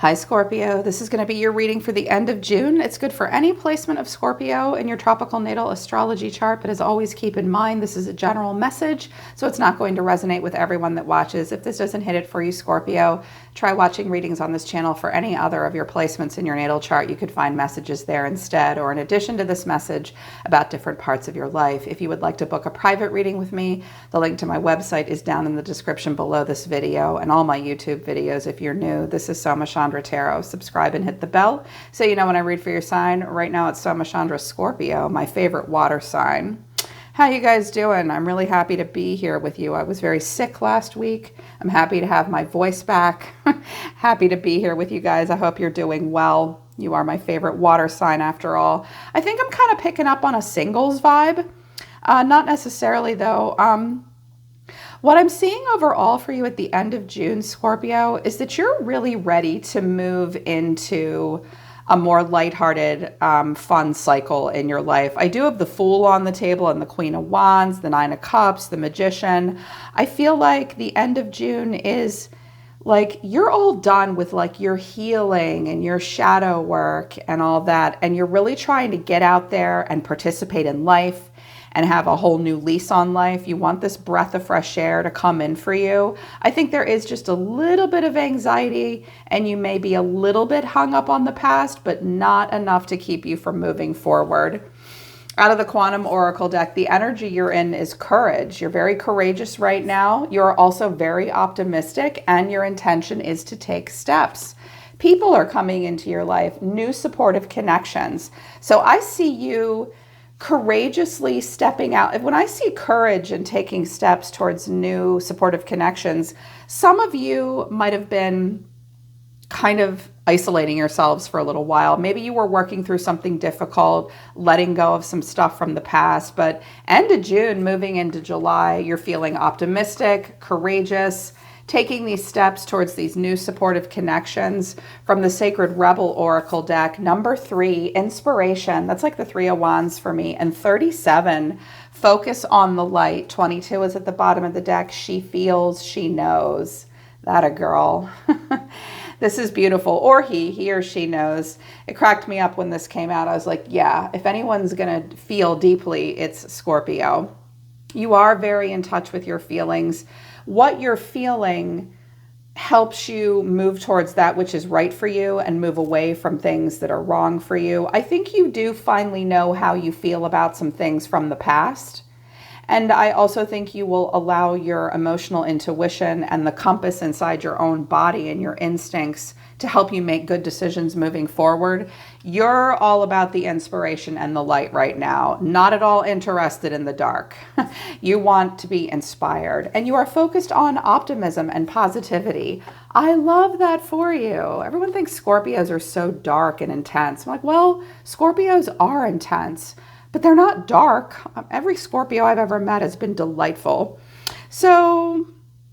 Hi Scorpio, this is going to be your reading for the end of June. It's good for any placement of Scorpio in your tropical natal astrology chart, but as always keep in mind this is a general message, so it's not going to resonate with everyone that watches. If this doesn't hit it for you, Scorpio, try watching readings on this channel for any other of your placements in your natal chart. You could find messages there instead, or in addition to this message about different parts of your life. If you would like to book a private reading with me, the link to my website is down in the description below this video and all my YouTube videos. If you're new, this is Soma Chandra Tarot. Subscribe and hit the bell so you know when I read for your sign. Right now it's Soma Chandra Scorpio, my favorite water sign. How you guys doing? I'm really happy to be here with you. I was very sick last week. I'm happy to have my voice back. Happy to be here with you guys. I hope you're doing well. You are my favorite water sign after all. I think I'm kind of picking up on a singles vibe. Not necessarily though. What I'm seeing overall for you at the end of June, Scorpio, is that you're really ready to move into a more lighthearted, fun cycle in your life. I do have the Fool on the table and the Queen of Wands, the Nine of Cups, the Magician. I feel like the end of June is like you're all done with like your healing and your shadow work and all that, and you're really trying to get out there and participate in life and have a whole new lease on life. You want this breath of fresh air to come in for you. I think there is just a little bit of anxiety and you may be a little bit hung up on the past, but not enough to keep you from moving forward. Out of the Quantum Oracle deck, the energy you're in is courage. You're very courageous right now. You're also very optimistic and your intention is to take steps. People are coming into your life, new supportive connections. So I see you courageously stepping out. When I see courage and taking steps towards new supportive connections, some of you might have been kind of isolating yourselves for a little while. Maybe you were working through something difficult, letting go of some stuff from the past, but end of June, moving into July, you're feeling optimistic, courageous, taking these steps towards these new supportive connections. From the Sacred Rebel Oracle deck, number 3, inspiration. That's like the 3 of Wands for me. And 37, focus on the light. 22 is at the bottom of the deck. She feels, she knows. That a girl. This is beautiful. Or he or she knows. It cracked me up when this came out. I was like, yeah, if anyone's going to feel deeply, it's Scorpio. You are very in touch with your feelings. What you're feeling helps you move towards that which is right for you and move away from things that are wrong for you. I think you do finally know how you feel about some things from the past. And I also think you will allow your emotional intuition and the compass inside your own body and your instincts to help you make good decisions moving forward. You're all about the inspiration and the light right now, not at all interested in the dark. You want to be inspired and you are focused on optimism and positivity. I love that for you. Everyone thinks Scorpios are so dark and intense. I'm like, well, Scorpios are intense, but they're not dark. Every Scorpio I've ever met has been delightful. So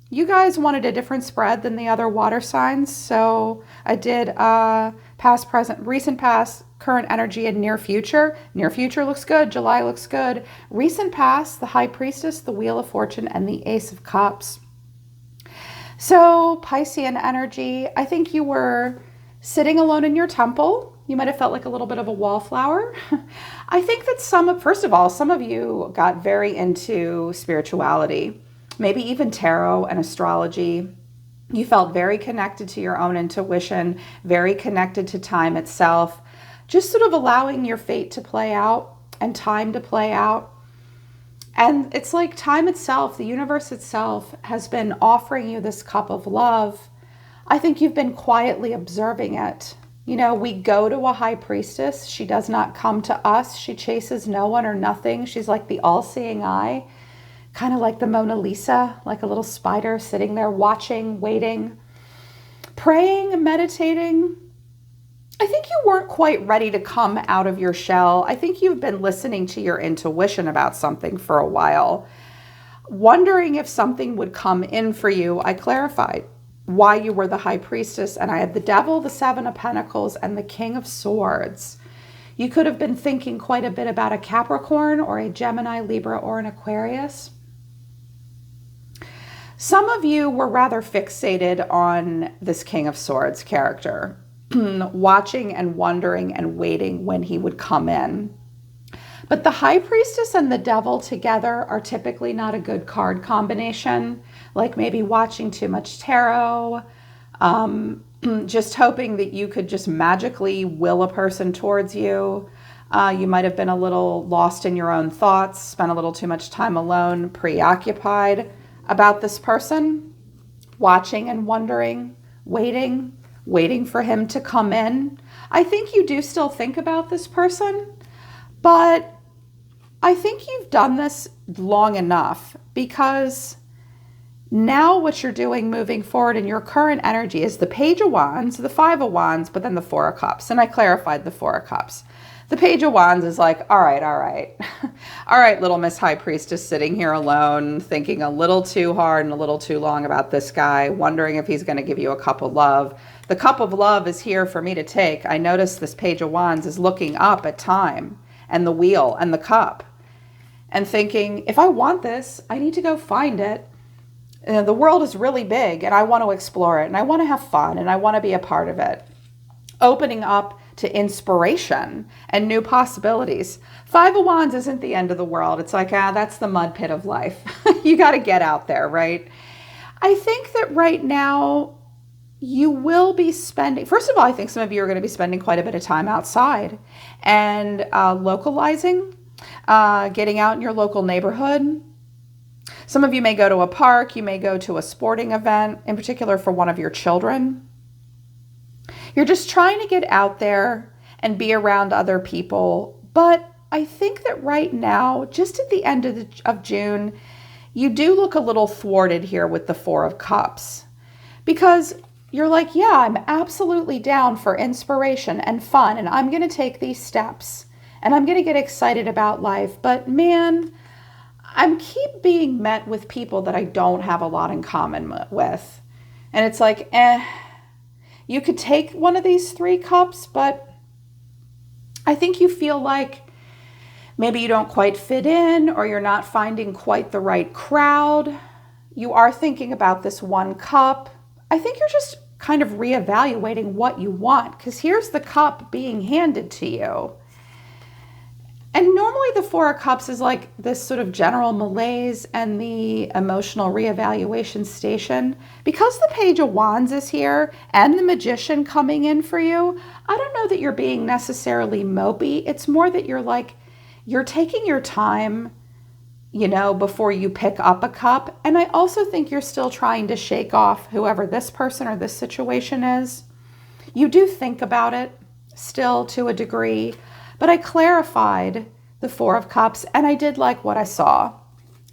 you guys wanted a different spread than the other water signs. So I did past, present, recent past, current energy, and near future. Near future looks good. July looks good. Recent past, the High Priestess, the Wheel of Fortune, and the Ace of Cups. So Piscean energy, I think you were sitting alone in your temple. You might have felt like a little bit of a wallflower. I think that first of all, some of you got very into spirituality, maybe even tarot and astrology. You felt very connected to your own intuition, very connected to time itself, just sort of allowing your fate to play out and time to play out. And it's like time itself, the universe itself has been offering you this cup of love. I think you've been quietly observing it. You know, we go to a high priestess. She does not come to us. She chases no one or nothing. She's like the all-seeing eye, kind of like the Mona Lisa, like a little spider sitting there watching, waiting, praying, meditating. I think you weren't quite ready to come out of your shell. I think you've been listening to your intuition about something for a while, wondering if something would come in for you. I clarified why you were the High Priestess, and I had the Devil, the Seven of Pentacles, and the King of Swords. You could have been thinking quite a bit about a Capricorn or a Gemini, Libra, or an Aquarius. Some of you were rather fixated on this King of Swords character. watching and wondering and waiting when he would come in. But the High Priestess and the Devil together are typically not a good card combination, like maybe watching too much tarot, just hoping that you could just magically will a person towards you. You might have been a little lost in your own thoughts, spent a little too much time alone, preoccupied about this person, watching and wondering, waiting for him to come in. I think you do still think about this person, but I think you've done this long enough, because now what you're doing moving forward in your current energy is the Page of Wands, the Five of Wands, but then the Four of Cups. And I clarified the Four of Cups. The Page of Wands is like, all right. All right, little Miss High Priestess sitting here alone, thinking a little too hard and a little too long about this guy, wondering if he's going to give you a cup of love. The cup of love is here for me to take. I notice this Page of Wands is looking up at time and the wheel and the cup and thinking, if I want this, I need to go find it. The world is really big and I want to explore it and I want to have fun and I want to be a part of it. Opening up to inspiration and new possibilities. Five of Wands isn't the end of the world. It's like, that's the mud pit of life. You got to get out there, right? I think that right now you will be spending, first of all, I think some of you are going to be spending quite a bit of time outside and localizing, getting out in your local neighborhood. Some of you may go to a park, you may go to a sporting event, in particular for one of your children. You're just trying to get out there and be around other people. But I think that right now, just at the end of June, you do look a little thwarted here with the Four of Cups. Because you're like, yeah, I'm absolutely down for inspiration and fun, and I'm going to take these steps, and I'm going to get excited about life. But man, I keep being met with people that I don't have a lot in common with. And it's like, you could take one of these three cups, but I think you feel like maybe you don't quite fit in, or you're not finding quite the right crowd. You are thinking about this one cup. I think you're just kind of reevaluating what you want, because here's the cup being handed to you. And normally the Four of Cups is like this sort of general malaise and the emotional reevaluation station. Because the Page of Wands is here and the Magician coming in for you, I don't know that you're being necessarily mopey. It's more that you're like, you're taking your time, before you pick up a cup. And I also think you're still trying to shake off whoever this person or this situation is. You do think about it still to a degree. But I clarified the Four of Cups, and I did like what I saw.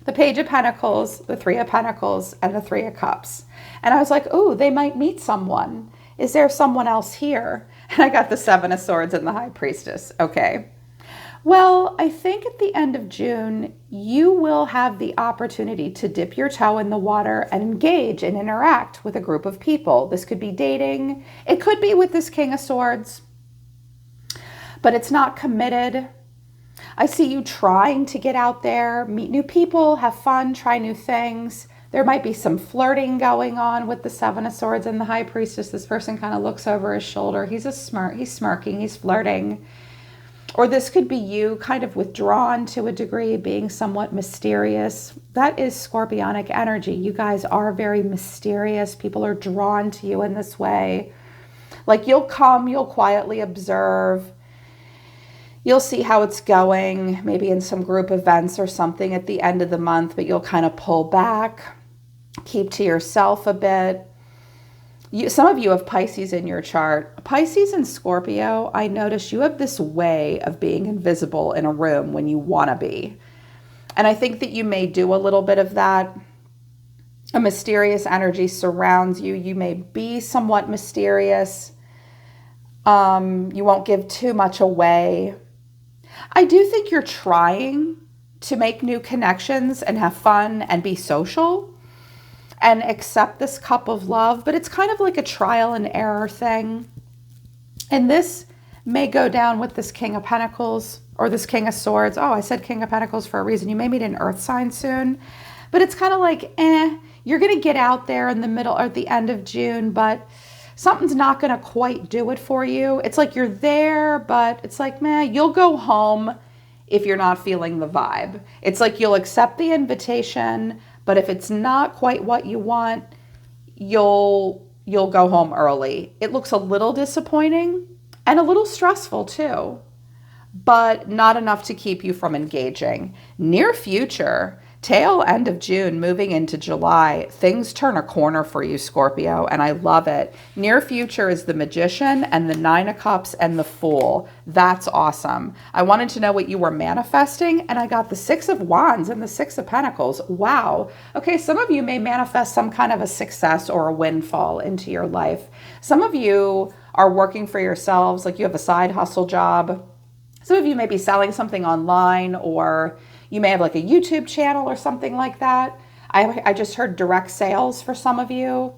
The Page of Pentacles, the Three of Pentacles, and the Three of Cups. And I was like, oh, they might meet someone. Is there someone else here? And I got the Seven of Swords and the High Priestess. Okay. Well, I think at the end of June, you will have the opportunity to dip your toe in the water and engage and interact with a group of people. This could be dating. It could be with this King of Swords. But it's not committed. I see you trying to get out there, meet new people, have fun, try new things. There might be some flirting going on with the Seven of Swords and the High Priestess. This person kind of looks over his shoulder. He's smirking, he's flirting. Or this could be you kind of withdrawn to a degree, being somewhat mysterious. That is Scorpionic energy. You guys are very mysterious. People are drawn to you in this way. Like you'll quietly observe. You'll see how it's going, maybe in some group events or something at the end of the month, but you'll kind of pull back, keep to yourself a bit. Some of you have Pisces in your chart. Pisces and Scorpio, I notice you have this way of being invisible in a room when you want to be. And I think that you may do a little bit of that. A mysterious energy surrounds you. You may be somewhat mysterious. You won't give too much away. I do think you're trying to make new connections and have fun and be social and accept this cup of love, but it's kind of like a trial and error thing. And this may go down with this King of Pentacles or this King of Swords. Oh, I said King of Pentacles for a reason. You may meet an earth sign soon, but it's kind of like, you're going to get out there in the middle or at the end of June, but something's not going to quite do it for you. It's like you're there, but it's like, man, you'll go home if you're not feeling the vibe. It's like you'll accept the invitation, but if it's not quite what you want, you'll go home early. It looks a little disappointing and a little stressful too, but not enough to keep you from engaging. Near future, tail end of June, moving into July, things turn a corner for you, Scorpio, and I love it. Near future is the Magician and the Nine of Cups and the Fool. That's awesome. I wanted to know what you were manifesting, and I got the Six of Wands and the Six of Pentacles. Wow. Okay, some of you may manifest some kind of a success or a windfall into your life. Some of you are working for yourselves, like you have a side hustle job. Some of you may be selling something online, or you may have like a YouTube channel or something like that. I just heard direct sales for some of you.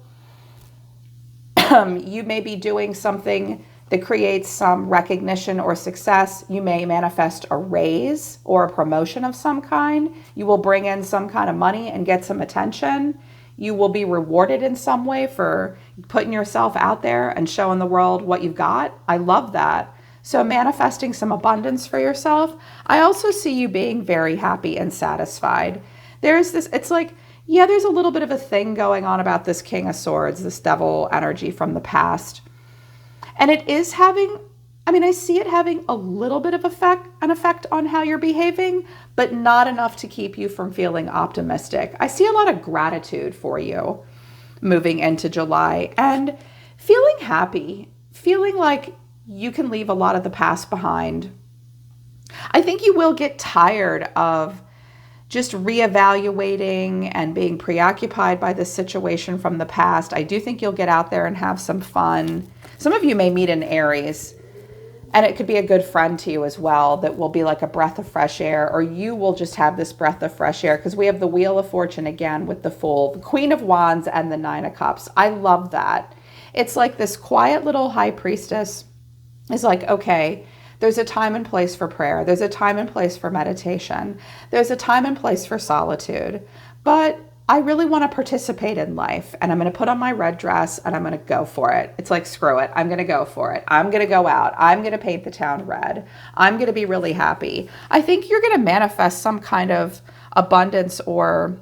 You may be doing something that creates some recognition or success. You may manifest a raise or a promotion of some kind. You will bring in some kind of money and get some attention. You will be rewarded in some way for putting yourself out there and showing the world what you've got. I love that. So manifesting some abundance for yourself. I also see you being very happy and satisfied. There's this, it's like, yeah, there's a little bit of a thing going on about this King of Swords, this devil energy from the past. And it is having, I see it having a little bit of an effect on how you're behaving, but not enough to keep you from feeling optimistic. I see a lot of gratitude for you moving into July and feeling happy, feeling like you can leave a lot of the past behind. I think you will get tired of just reevaluating and being preoccupied by the situation from the past. I do think you'll get out there and have some fun. Some of you may meet an Aries, and it could be a good friend to you as well that will be like a breath of fresh air, or you will just have this breath of fresh air because we have the Wheel of Fortune again with the Fool, the Queen of Wands, and the Nine of Cups. I love that. It's like this quiet little high priestess is like, okay, there's a time and place for prayer. There's a time and place for meditation. There's a time and place for solitude. But I really want to participate in life, and I'm going to put on my red dress and I'm going to go for it. It's like, screw it. I'm going to go for it. I'm going to go out. I'm going to paint the town red. I'm going to be really happy. I think you're going to manifest some kind of abundance or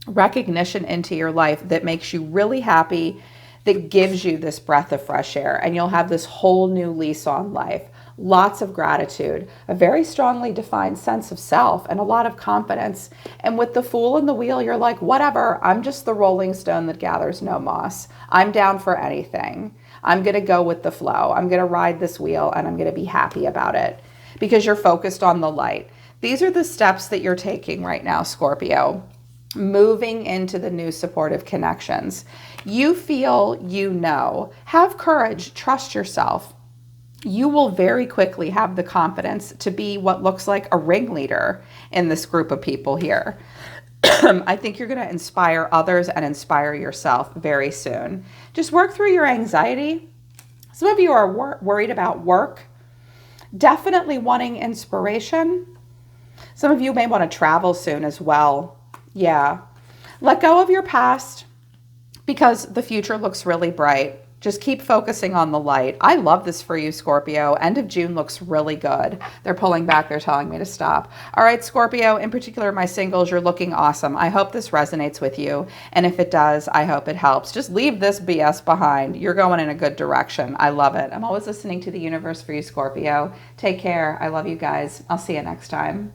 recognition into your life that makes you really happy, that gives you this breath of fresh air, and you'll have this whole new lease on life. Lots of gratitude, a very strongly defined sense of self, and a lot of confidence. And with the Fool and the Wheel, you're like, whatever, I'm just the rolling stone that gathers no moss. I'm down for anything. I'm going to go with the flow. I'm going to ride this wheel, and I'm going to be happy about it because you're focused on the light. These are the steps that you're taking right now, Scorpio. Moving into the new supportive connections. You feel, you know, have courage, trust yourself. You will very quickly have the confidence to be what looks like a ringleader in this group of people here. I think you're going to inspire others and inspire yourself very soon. Just work through your anxiety. Some of you are worried about work, definitely wanting inspiration. Some of you may want to travel soon as well. Yeah. Let go of your past because the future looks really bright. Just keep focusing on the light. I love this for you, Scorpio. End of June looks really good. They're pulling back. They're telling me to stop. All right, Scorpio, in particular, my singles, you're looking awesome. I hope this resonates with you. And if it does, I hope it helps. Just leave this BS behind. You're going in a good direction. I love it. I'm always listening to the universe for you, Scorpio. Take care. I love you guys. I'll see you next time.